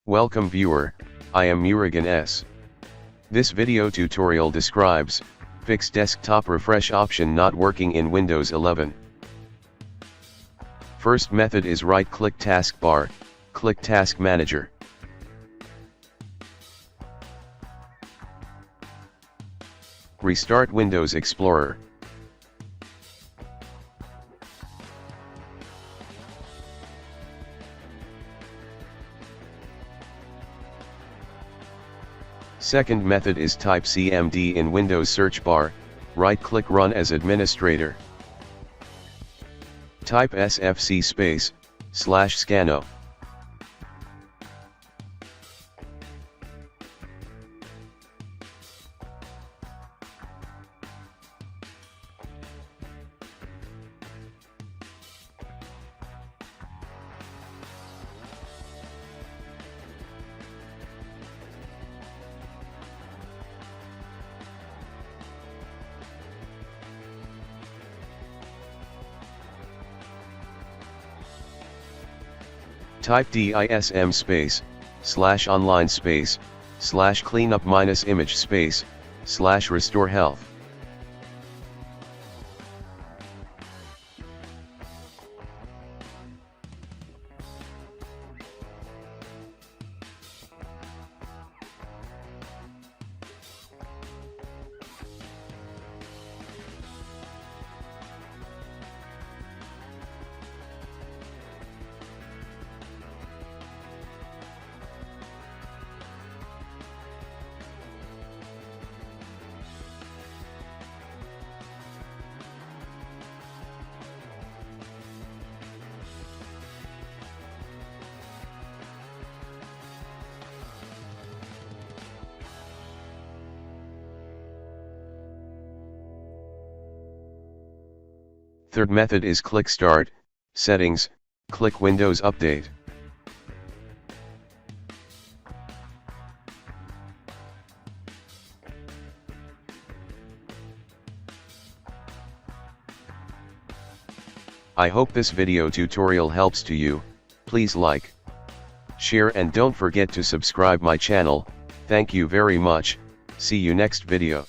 Welcome viewer, I am Murugan S. This video tutorial describes, fix desktop refresh option not working in Windows 11. First method is right-click taskbar, click Task Manager. Restart Windows Explorer. Second method is type CMD in Windows search bar, right-click Run as administrator. Type SFC /scanno. Type DISM /online /cleanup -image /restore health. Third method is click Start, Settings, click Windows Update. I hope this video tutorial helps to you. Please like, share and don't forget to subscribe my channel. Thank you very much. See you next video.